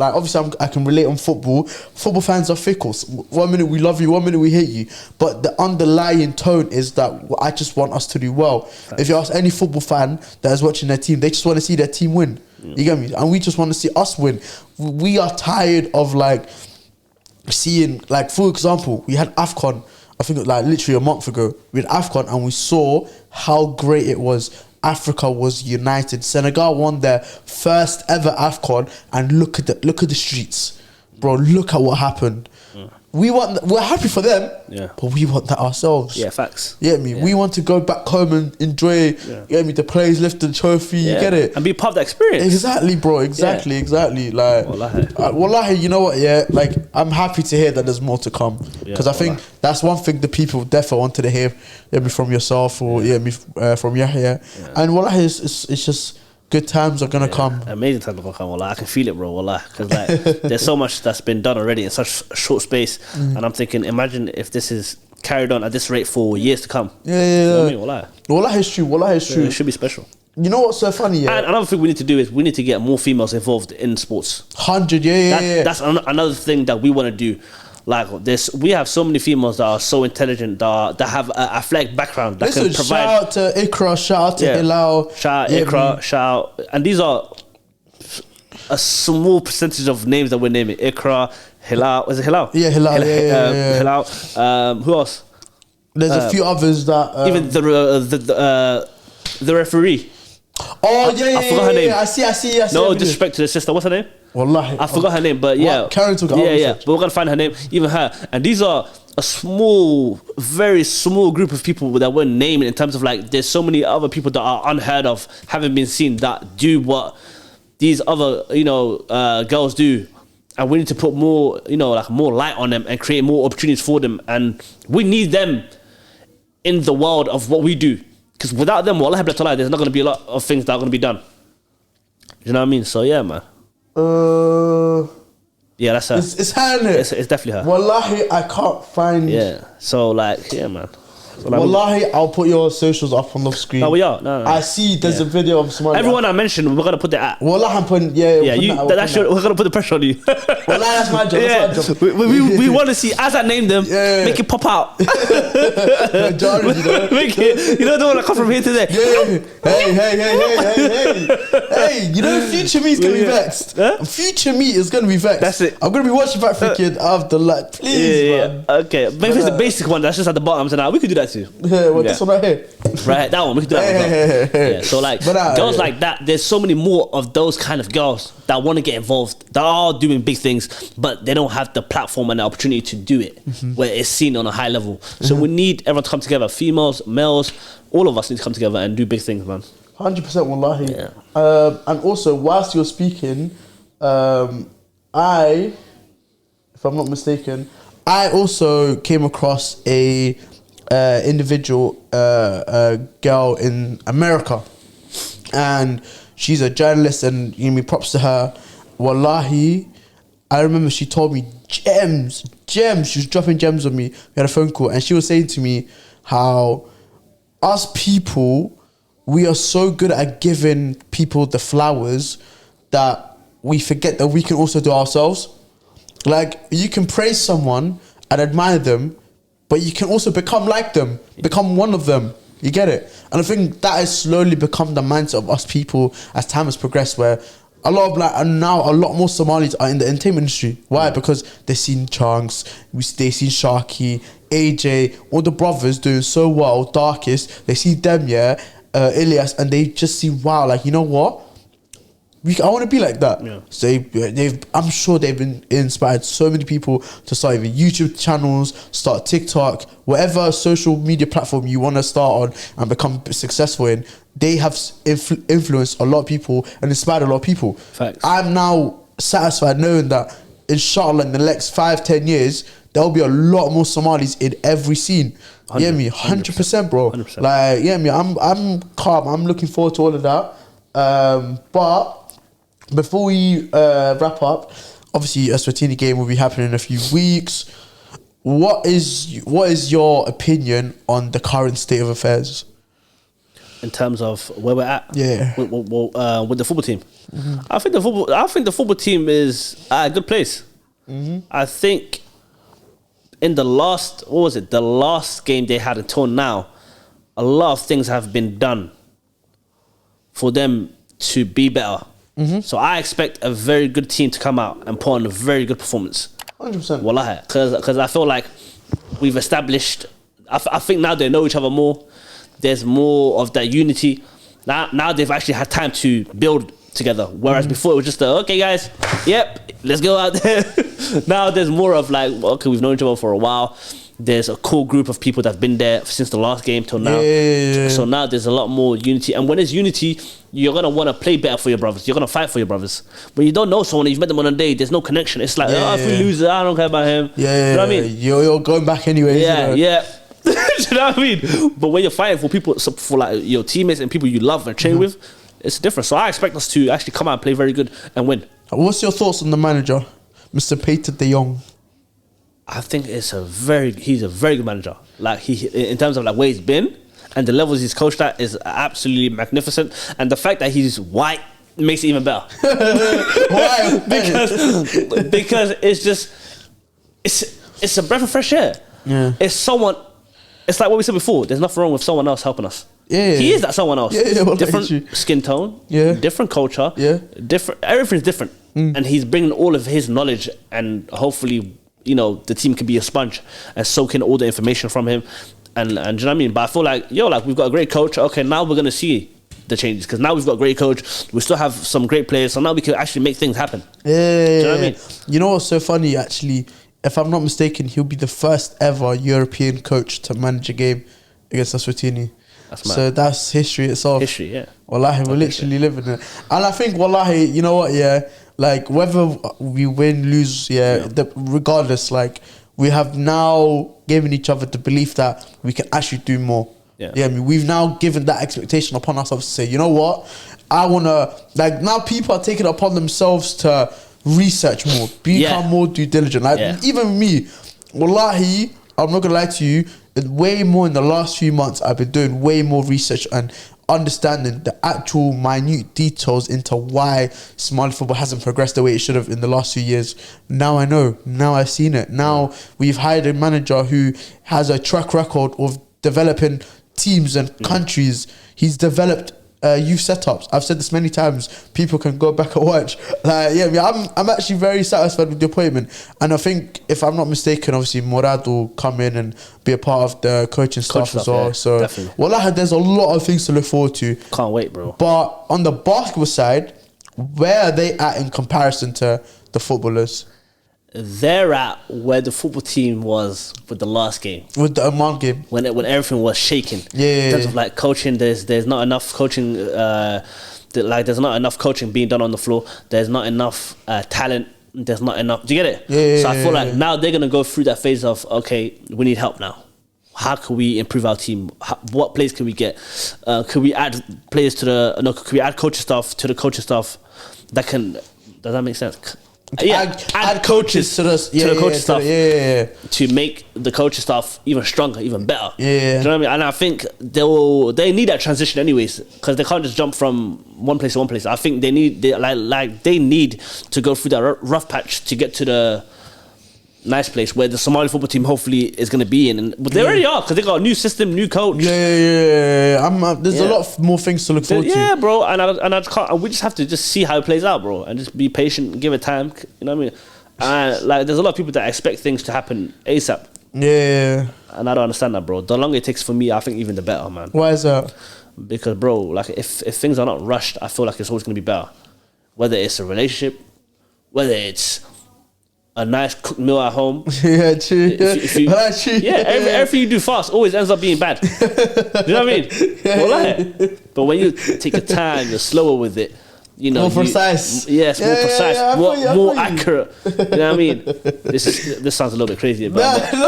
A: obviously I can relate on football. Football fans are fickle. 1 minute we love you, 1 minute we hate you. But the underlying tone is that I just want us to do well. Right. If you ask any football fan that is watching their team, they just want to see their team win. You get me? And we just want to see us win. We are tired of like seeing, like, for example, we had AFCON, I think like literally a month ago. We had AFCON and we saw how great it was. Africa was united. Senegal won their first ever AFCON, and look at the streets, bro. Look at what happened. We're happy for them, but we want that ourselves.
B: Yeah, facts.
A: You get me? We want to go back home and enjoy. You get me? The players lift the trophy. You get it?
B: And be part of the experience.
A: Exactly, bro. Exactly. Like, wallahi, you know what? Yeah, like, I'm happy to hear that there's more to come, because I think that's one thing the people definitely wanted to hear. Me from yourself, or me from Yahya. And wallahi, it's just. Good times are gonna come.
B: Amazing times are gonna come. Wallah, I can feel it, bro. Wallah, because like there's so much that's been done already in such a short space, and I'm thinking, imagine if this is carried on at this rate for years to come. You know what I mean?
A: Wallah is true. Wallah is true.
B: It should be special.
A: You know what's so funny?
B: And another thing we need to do is we need to get more females involved in sports.
A: 100,
B: That's another thing that we want to do. Like this, we have so many females that are so intelligent, that have a athletic background that can provide.
A: Shout out to Ikra, shout out to Hilal,
B: shout out Ikra, shout out, and these are a small percentage of names that we're naming. Ikra, Hilal, is it Hilal?
A: Yeah, Hilal.
B: Hilal. Who else?
A: There's a few others that
B: even the referee.
A: Oh
B: I forgot her name.
A: I see.
B: No disrespect to the sister. What's her name?
A: Wallahi,
B: I forgot her name, but yeah.
A: Karen took it.
B: But we're gonna find her name, even her. And these are a very small group of people that we're naming, in terms of like, there's so many other people that are unheard of, haven't been seen, that do what these other girls do. And we need to put more, more light on them and create more opportunities for them. And we need them in the world of what we do. Because without them, wallahi, there's not going to be a lot of things that are going to be done. You know what I mean? So yeah, man. Yeah, that's her.
A: It's her, innit?
B: It's definitely her.
A: Wallahi, I can't find.
B: Yeah. So like, yeah, man. So, like,
A: wallahi, I'll put your socials up on the screen.
B: No, we are. No.
A: I see. There's a video of Somali.
B: Everyone I mentioned, we're gonna put that at.
A: Wallahi, I'm putting.
B: We're gonna put the pressure on you.
A: Wallahi, that's my job. That's my job.
B: We want to see, as I name them, make it pop out. Make it. You know the one that come from here to there.
A: Hey, you know, future me is gonna be vexed. Huh? Future me is gonna be vexed.
B: That's it.
A: I'm gonna be watching back thinking, Abdillahi, please, man.
B: Okay, maybe it's the basic one that's just at the bottom. So now we could do that too.
A: This one right here.
B: Right, that one. We could do that one. Yeah, so like, girls like that, there's so many more of those kind of girls that want to get involved, that are doing big things, but they don't have the platform and the opportunity to do it, where it's seen on a high level. So we need everyone to come together, females, males, all of us need to come together and do big things, man.
A: 100% wallahi. And also, whilst you're speaking, if I'm not mistaken, I also came across a individual girl in America, and she's a journalist, and you know, props to her. Wallahi, I remember she told me gems. She was dropping gems on me. We had a phone call, and she was saying to me how us people, we are so good at giving people the flowers that we forget that we can also do ourselves. Like, you can praise someone and admire them, but you can also become like them, become one of them. You get it? And I think that has slowly become the mindset of us people as time has progressed, where a lot of and now a lot more Somalis are in the entertainment industry. Why? Because they've seen Chunks, they seen Sharky, AJ, all the brothers doing so well. Darkest, they see them, Ilyas, and they just see, wow, like, you know what? I want to be like that. Yeah. So I'm sure they've been inspired so many people to start even YouTube channels, start TikTok, whatever social media platform you want to start on and become successful in. They have influenced a lot of people and inspired a lot of people.
B: Facts.
A: I'm now satisfied knowing that, inshallah, in the next 5-10 years, there'll be a lot more Somalis in every scene. You hear me? 100%, bro.
B: 100%.
A: Like, you hear me? I'm calm. I'm looking forward to all of that. But before we wrap up, obviously a Eswatini game will be happening in a few weeks. What is your opinion on the current state of affairs?
B: In terms of where we're at, with the football team, I think the football team is at a good place. I think in the last game they had until now, a lot of things have been done for them to be better. So I expect a very good team to come out and put on a very good performance.
A: 100%.
B: Wallahi, because I feel like we've established. I think now they know each other more. There's more of that unity. Now they've actually had time to build together. Whereas before it was just okay, guys, yep, let's go out there. Now there's more of like, okay, we've known each other for a while. There's a cool group of people that've been there since the last game till now.
A: Yeah.
B: So now there's a lot more unity. And when there's unity, you're going to want to play better for your brothers. You're going to fight for your brothers. When you don't know someone, you've met them on a day, there's no connection. It's like, if we lose, I don't care about him. You know what I mean?
A: You're going back anyway.
B: Yeah. Do you know what I mean? But when you're fighting for people, for like your teammates and people you love and train with, it's different. So I expect us to actually come out and play very good and win.
A: What's your thoughts on the manager, Mr. Peter de Jong?
B: I think he's a very good manager. Like in terms of like where he's been and the levels he's coached at is absolutely magnificent. And the fact that he's white makes it even better.
A: Why?
B: because it's a breath of fresh air. Yeah. It's like what we said before. There's nothing wrong with someone else helping us.
A: Yeah.
B: He is that someone else.
A: Well,
B: different skin tone.
A: Yeah.
B: Different culture.
A: Yeah.
B: Everything's different. And he's bringing all of his knowledge, and hopefully, the team can be a sponge and soak in all the information from him. And do you know what I mean? But I feel like, we've got a great coach. Okay, now we're going to see the changes because now we've got a great coach. We still have some great players. So now we can actually make things happen.
A: Yeah.
B: Do you know what I mean?
A: You know what's so funny, actually? If I'm not mistaken, he'll be the first ever European coach to manage a game against Eswatini. So that's history itself.
B: History, yeah.
A: Wallahi, we're literally living it. And I think, wallahi, you know what, like whether we win, lose, regardless, like we have now given each other the belief that we can actually do more. Yeah, I mean, we've now given that expectation upon ourselves to say, you know what, I want to, like now people are taking it upon themselves to research more, become more due diligent. Like even me, wallahi, I'm not gonna lie to you, way more in the last few months I've been doing way more research and understanding the actual minute details into why Somali football hasn't progressed the way it should have in the last few years. Now I know, now I've seen it. Now we've hired a manager who has a track record of developing teams and countries. He's developed youth setups. I've said this many times. People can go back and watch. I'm actually very satisfied with the appointment, and I think if I'm not mistaken, obviously Murad will come in and be a part of the coaching staff as well. So, definitely. There's a lot of things to look forward to.
B: Can't wait, bro.
A: But on the basketball side, where are they at in comparison to the footballers?
B: They're at where the football team was with the last game,
A: with the Oman game,
B: when everything was shaking. In terms of like coaching, there's not enough coaching. There's not enough coaching being done on the floor. There's not enough talent. There's not enough. Do you get it? So I feel like now they're gonna go through that phase of okay, we need help now. How can we improve our team? What players can we get? Can we add players to the? Can we add coaching staff to the coaching staff? That can. Does that make sense? Add coaches to the coaching staff to make the coaching staff even stronger, even better. Do you know what I mean? And I think they need that transition anyways, because they can't just jump from one place to one place. I think they need to go through that rough patch to get to nice place where the Somali football team hopefully is going to be in. But they already are because they got a new system, new coach.
A: Yeah. There's a lot more things to look forward to.
B: Yeah, bro. And I just can't. And we just have to just see how it plays out, bro, and just be patient, give it time. You know what I mean? And like, there's a lot of people that expect things to happen ASAP.
A: Yeah.
B: And I don't understand that, bro. The longer it takes for me, I think even the better, man.
A: Why is that?
B: Because, bro, like if things are not rushed, I feel like it's always going to be better. Whether it's a relationship, whether it's a nice cooked meal at home.
A: Yeah, true.
B: Everything you do fast always ends up being bad. You know what I mean? Well, but when you take your time, you're slower with it. You know,
A: more precise.
B: Yes, more precise, more accurate. You know what I mean? This sounds a little bit crazy, but you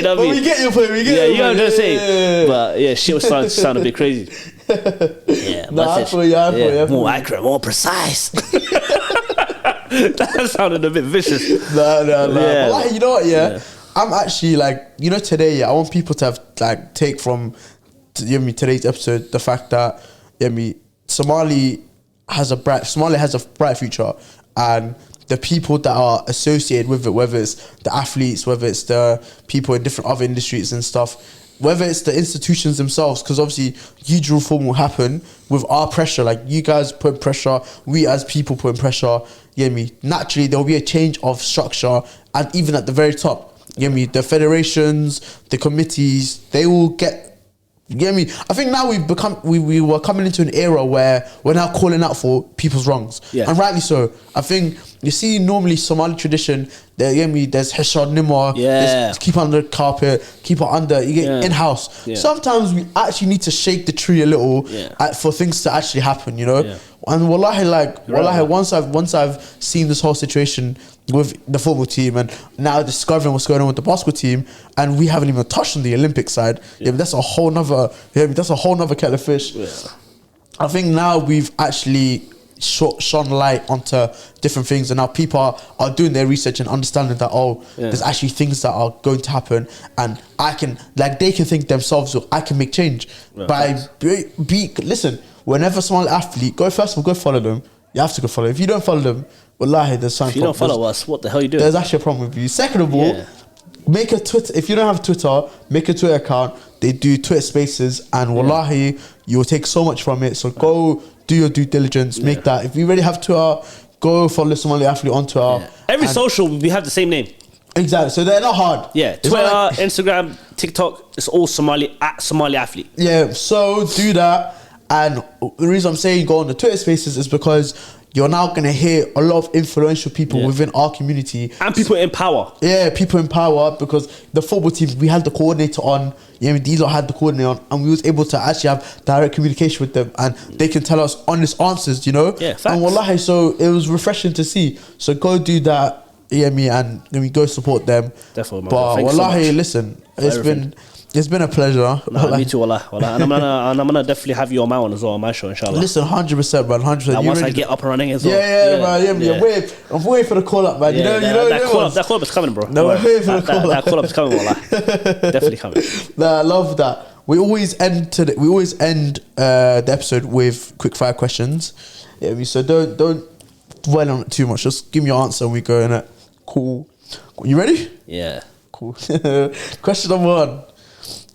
B: know what I mean?
A: We get your point.
B: You know what I'm just saying. But yeah, shit was starting to sound a bit crazy. Yeah,
A: I feel you.
B: More accurate, more precise. That sounded a bit vicious.
A: No. Yeah. But like, you know what? Yeah, I'm actually like, you know, today. Yeah, I want people to have like take from today's episode the fact that Somali has a bright future, and the people that are associated with it, whether it's the athletes, whether it's the people in different other industries and stuff, whether it's the institutions themselves, because obviously huge reform will happen with our pressure. Like, you guys put pressure, we as people put pressure. Naturally there will be a change of structure, and even at the very top, the federations, the committees, they will get. You get me? I think now we were coming into an era where we're now calling out for people's wrongs. Yeah. And rightly so. I think you see normally Somali tradition, there's Heshad Nimar, there's keep under the carpet, keep it under, you get in-house. Yeah. Sometimes we actually need to shake the tree a little for things to actually happen, you know? Yeah. And wallahi, once I've seen this whole situation with the football team and now discovering what's going on with the basketball team, and we haven't even touched on the Olympic side, that's a whole nother kettle of fish. Yeah. I think now we've actually shone light onto different things, and now people are doing their research and understanding that there's actually things that are going to happen, and they can think themselves, so I can make change by listen. Whenever Somali athlete, go follow them. You have to go follow. If you don't follow them, wallahi, there's something.
B: If you don't follow us, what the hell are you doing?
A: There's actually a problem with you. Second of all, make a Twitter. If you don't have Twitter, make a Twitter account. They do Twitter Spaces, and wallahi, you'll take so much from it. So go do your due diligence. Make that. If you already have Twitter, go follow Somali athlete on Twitter.
B: Yeah. Every social, we have the same name.
A: Exactly. So they're not hard.
B: Yeah. Twitter, Instagram, TikTok. It's all Somali athlete.
A: Yeah. So do that. And the reason I'm saying go on the Twitter Spaces is because you're now going to hear a lot of influential people within our community. And
B: people in power.
A: Yeah, people in power, because the football team, we had the coordinator on, these lot had the coordinator on, and we was able to actually have direct communication with them, and they can tell us honest answers, you know?
B: Yeah, facts.
A: And wallahi, so it was refreshing to see. So go do that, and we go support them.
B: Definitely, man.
A: But wallahi, listen, it's been a pleasure.
B: Nah, me too, wallah. And I'm gonna definitely have you on my one as well, on my show, inshallah.
A: Listen, 100%, man, 100%.
B: Once I get up and running as well.
A: Man. I'm waiting for the call up, man.
B: That call up is coming, bro.
A: No, I'm waiting for the call up.
B: That call up is coming, wallah. Definitely coming.
A: Nah, I love that. We always end the episode with quick fire questions. So don't dwell on it too much. Just give me your answer and we go in it. Cool. You ready?
B: Yeah.
A: Cool. Question number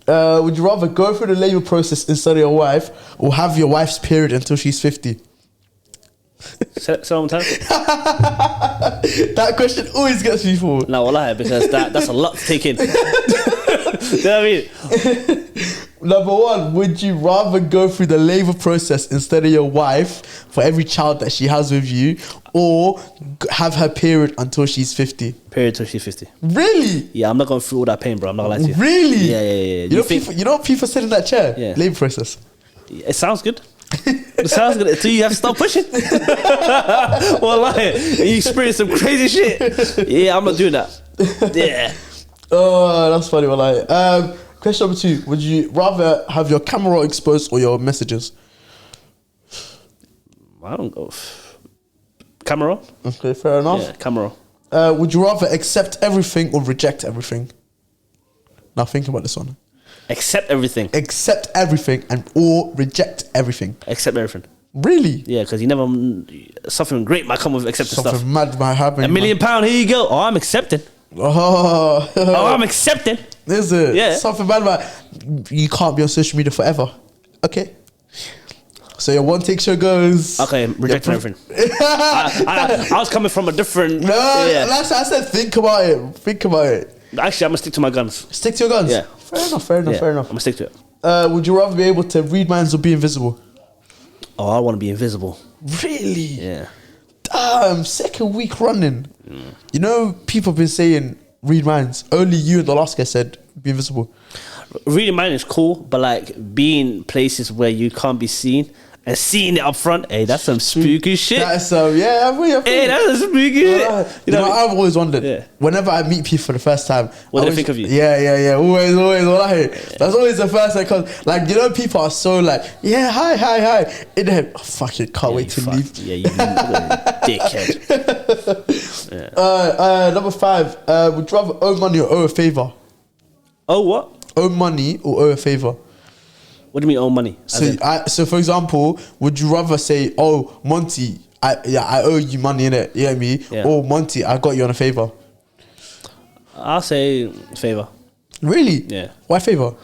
A: 1. Would you rather go through the labour process instead of your wife, or have your wife's period until she's 50?
B: Say one time.
A: That question always gets me forward.
B: No, wallahi, because that's a lot to take in. You know what I mean?
A: Number 1, would you rather go through the labour process instead of your wife for every child that she has with you, or have her period until she's 50?
B: Period until she's 50.
A: Really?
B: Yeah, I'm not going through all that pain, bro. I'm not gonna lie to you.
A: Really?
B: Yeah.
A: You know what people sit in that chair?
B: Yeah.
A: Labour process.
B: It sounds good. It sounds good until you have to start pushing. Wallahi, you experience some crazy shit. Yeah, I'm not doing that. Yeah.
A: Oh, that's funny, wallahi. Question number 2. Would you rather have your camera exposed or your messages?
B: I don't go. Camera.
A: Okay, fair enough.
B: Yeah, camera.
A: Would you rather accept everything or reject everything? Now think about this one.
B: Accept everything.
A: Accept everything or reject everything.
B: Accept everything.
A: Really?
B: Yeah, because you never something great might come with accepting
A: Something
B: stuff.
A: mad might happen.
B: £1 million, here you go. Oh, I'm accepting.
A: Oh,
B: I'm accepting.
A: Is it?
B: Yeah.
A: Something bad about you can't be on social media forever. Okay. So your one take show goes.
B: Okay, rejecting everything. I was coming from a different.
A: No, that's I said. Think about it. Think about it.
B: Actually, I'm gonna stick to my guns.
A: Stick to your guns.
B: Yeah.
A: Fair enough. Fair enough.
B: Yeah,
A: Fair enough.
B: I'm gonna stick to it.
A: Would you rather be able to read minds or be invisible?
B: Oh, I want to be invisible.
A: Really?
B: Yeah.
A: Damn, second week running. You know, people have been saying read minds. Only you and the last guy said be invisible.
B: Reading mind is cool, but like being places where you can't be seen and seeing it up front, hey, that's some spooky shit.
A: That's yeah, I mean,
B: Hey, that's some spooky shit.
A: You know, I've always wondered.
B: Yeah.
A: Whenever I meet people for the first time,
B: What do
A: I
B: they think of you?
A: Yeah. Always. That's always the first thing. Cause like you know, people are so like, yeah, hi. In their fuck it, can't wait to leave.
B: Yeah, you dickhead.
A: Number 5. Would you rather owe money or owe a favor?
B: Oh, what?
A: Owe money or owe a favor?
B: What do you mean owe money?
A: So for example, would you rather say, oh, Monty, I owe you money, innit? You know what I mean?
B: Yeah.
A: Oh, Monty, I got you on a favor.
B: I'll say favor.
A: Really?
B: Yeah.
A: Why favor?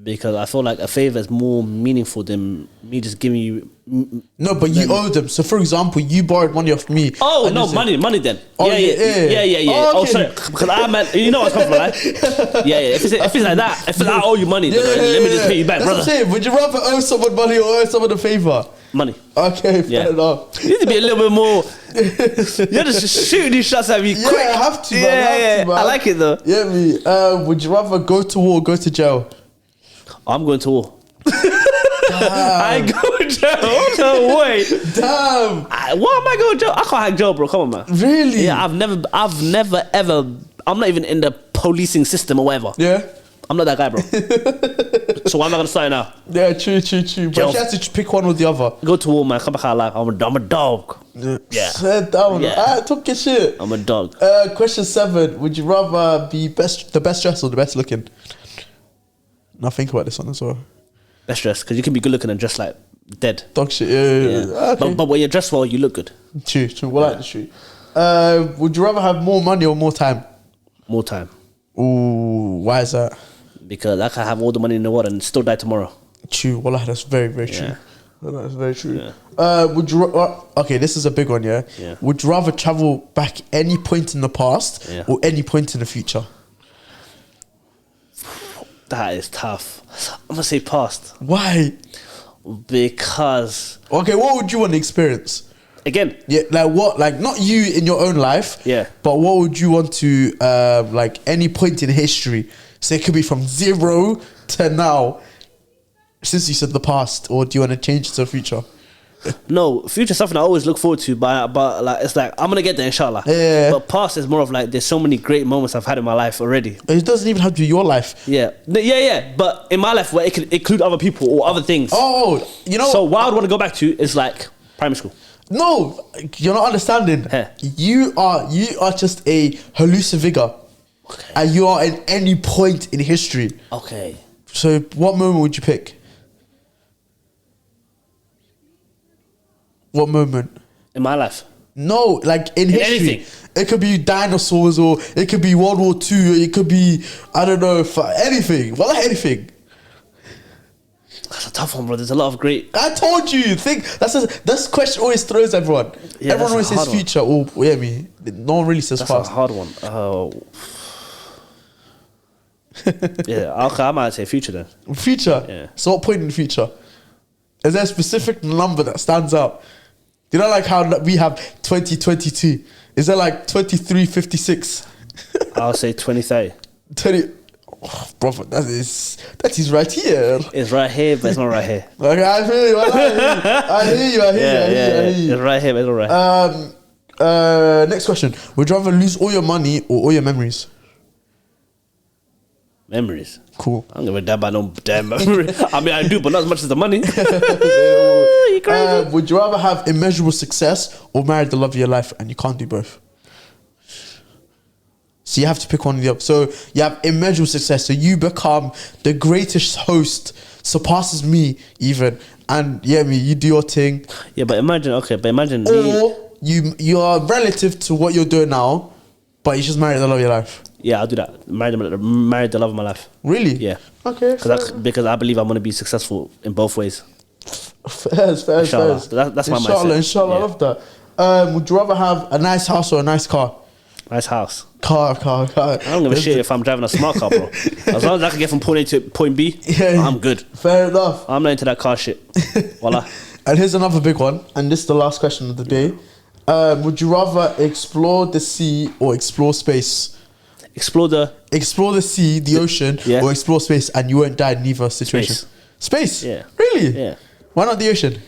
B: Because I feel like a favor is more meaningful than me just giving you.
A: No, but you owe them. So for example, you borrowed money off me.
B: Oh no, money then.
A: Oh,
B: Yeah.
A: Oh,
B: Oh, sorry, because I meant you know what's coming from, right? Yeah. If it's like that, if I owe you money, then let me just pay you back,
A: That's
B: brother.
A: what I'm saying. Would you rather owe someone money or owe someone a favor?
B: Money.
A: Okay, fair enough.
B: You need to be a little bit more. You're just shooting these shots at me quick.
A: Yeah, I have to, man.
B: Yeah. I like it though.
A: Yeah, me. Would you rather go to war or go to jail?
B: I'm going to war. I ain't going to jail. No way.
A: Damn.
B: Why am I going to jail? I can't hack jail, bro. Come on, man.
A: Really?
B: Yeah, I've never ever. I'm not even in the policing system or whatever.
A: Yeah.
B: I'm not that guy, bro. So why am I gonna start it now?
A: Yeah, true. But
B: Jail.
A: you have to pick one or the other.
B: Go to war, man. Come back alive. I'm a dog. Yeah.
A: Sit down.
B: Yeah.
A: I took your shit.
B: I'm a dog.
A: Question 7. Would you rather be the best dressed or the best looking? Now think about this one as well.
B: Best dressed, because you can be good looking and dressed like dead.
A: Dog shit. Yeah. Okay.
B: But when you're dressed well, you look good.
A: True. Well, like the truth. Would you rather have more money or more time?
B: More time.
A: Ooh, why is that?
B: Because I can have all the money in the world and still die tomorrow.
A: True. Well, that's very, very true.
B: Yeah.
A: That's very true.
B: Yeah.
A: Would you? Okay, this is a big one. Yeah. Would you rather travel back any point in the past or any point in the future?
B: That is tough. I'm gonna say past.
A: Why?
B: Because
A: okay, what would you want to experience?
B: Again,
A: Yeah, like what? Like not you in your own life.
B: Yeah.
A: But what would you want to like any point in history? So it could be from 0 to now. Since you said the past, or do you want to change it to the future?
B: no, future something I always look forward to, but like it's like I'm gonna get there, inshallah.
A: Yeah.
B: But past is more of like there's so many great moments I've had in my life already.
A: It doesn't even have to be your life.
B: Yeah. But in my life, where it could include other people or other things.
A: Oh, you know.
B: So what I'd want to go back to is like primary school.
A: No, you're not understanding.
B: Huh.
A: You are just a hallucivigor.
B: Okay.
A: And you are at any point in history.
B: Okay.
A: So what moment would you pick? What moment?
B: In my life.
A: No, like in history.
B: Anything.
A: It could be dinosaurs, or it could be World War II, it could be, I don't know, anything. Well, like anything.
B: That's a tough one, bro. There's a lot of great.
A: I told you. This question always throws everyone.
B: Yeah,
A: everyone always
B: that's a
A: says
B: hard
A: future. Or yeah, me. No one really says
B: That's
A: past.
B: a hard one. Oh. Yeah, okay, I might say future then.
A: Future.
B: Yeah.
A: So what point in the future? Is there a specific number that stands out? You know, like how we have 2022. Is there like 2356?
B: I'll say 2030.
A: 20. Oh, brother, that is right here.
B: It's right here, but it's not right here.
A: Okay, I feel you. I hear you. I hear you.
B: It's right here, but it's not right.
A: Next question. Would you rather lose all your money or all your memories?
B: Memories.
A: Cool.
B: I'm gonna die by no damn memory. I mean, I do, but not as much as the money. You crazy?
A: Would you rather have immeasurable success or marry the love of your life, and you can't do both? So you have to pick one of the other. So you have immeasurable success. So you become the greatest host, surpasses me even, and you do your thing.
B: Yeah, but imagine
A: Or you are relative to what you're doing now, but you just married the love of your life.
B: Yeah, I'll do that. Married the love of my life.
A: Really?
B: Yeah.
A: Okay.
B: Because I believe I'm going to be successful in both ways.
A: Fair.
B: That's my mindset.
A: Inshallah,
B: Yeah.
A: I love that. Would you rather have a nice house or a nice car?
B: Nice house.
A: Car.
B: I don't give a shit if I'm driving a smart car, bro. As long as I can get from point A to point B, I'm good.
A: Fair enough.
B: I'm not into that car shit. Voila.
A: And here's another big one, and this is the last question of the day. Would you rather explore the sea or explore space?
B: Explore
A: the sea, the ocean, or explore space, and you won't die in neither situation. Space?
B: Yeah.
A: Really?
B: Yeah.
A: Why not the ocean?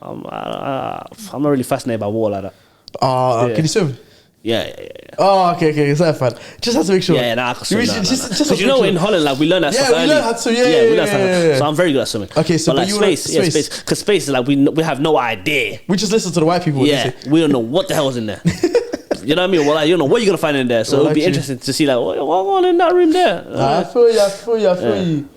B: I'm not really fascinated by water like that.
A: Can you swim?
B: Yeah.
A: Oh, okay. It's that fun. Just have to make sure.
B: Yeah, I can swim.
A: Just
B: you know, in Holland, like we learn that stuff early.
A: We learn how to.
B: We learn that. So I'm very good at swimming.
A: Okay, so
B: but like space, because space is like we have no idea.
A: We just listen to the white people.
B: Yeah, we don't know what the hell is in there. You know what I mean? Well, like, you don't know what you're gonna find in there. So it would be interesting to see like what's going on in that room there.
A: I feel you.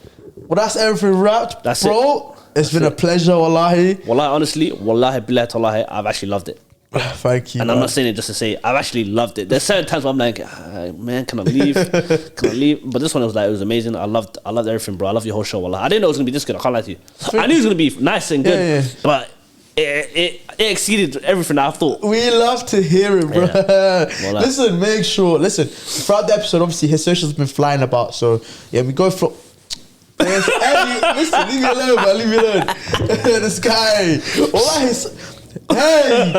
A: Well, that's everything wrapped,
B: that's
A: bro. It's been a pleasure, wallahi.
B: Wallahi, honestly, wallahi, billahi, tallahi, I've actually loved it.
A: Thank you.
B: And I'm not saying it just to say I've actually loved it. There's certain times where I'm like, man, can I leave? But this one was like, it was amazing. I loved everything, bro. I love your whole show. Wallah. I didn't know it was gonna be this good. I can't lie to you. I knew it was gonna be nice and good, but it exceeded everything I thought.
A: We love to hear it, bro.
B: Yeah.
A: Listen, throughout the episode, obviously his socials been flying about. So we go for. Listen, leave me alone, man. Leave me alone. This guy. Hey.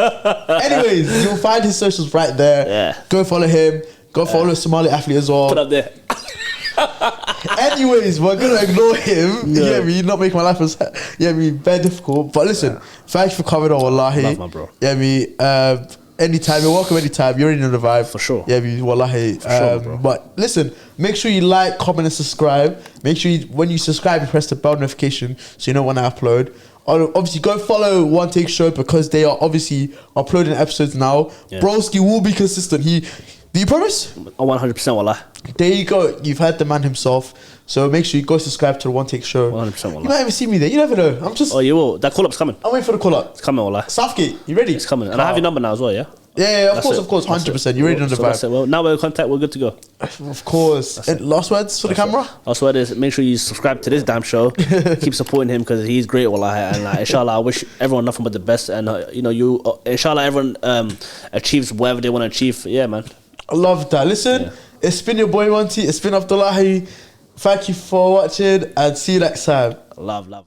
A: Anyways, you'll find his socials right there.
B: Yeah.
A: Go follow him. Go follow Somali athlete as well.
B: Put up there.
A: Anyways, we're gonna ignore him. No. Not make my life as very difficult. But listen, thanks for coming on, wallahi.
B: Love my bro.
A: Anytime, you're welcome anytime. You're already in the vibe.
B: For sure.
A: Wallahi.
B: For sure, bro.
A: But listen, make sure you like, comment, and subscribe. Make sure when you subscribe, you press the bell notification so you know when I upload. Obviously, go follow One Take Show because they are obviously uploading episodes now. Yeah. Broski will be consistent. Do you promise?
B: 100%, wallah.
A: There you go. You've heard the man himself. So make sure you go subscribe to the One Take Show.
B: 100%, wallah.
A: You might even see me there. You never know. I'm just.
B: Oh, you will. That call-up's coming.
A: I'm waiting for the call-up.
B: It's coming, wallah.
A: Southgate, you ready?
B: It's coming. And I have your number now as well, yeah?
A: Yeah, of course, 100%. You're ready on the vibe.
B: Well, now we're in contact. We're good to go.
A: Of course. And last words for the camera?
B: Last word is make sure you subscribe to this damn show. Keep supporting him because he's great, wallah. And like, inshallah, I wish everyone nothing but the best. And inshallah, everyone achieves whatever they want to achieve. Yeah, man.
A: I love that. Listen, it's been your boy Monti. It's been Abdillahi. Thank you for watching and see you next time.
B: Love.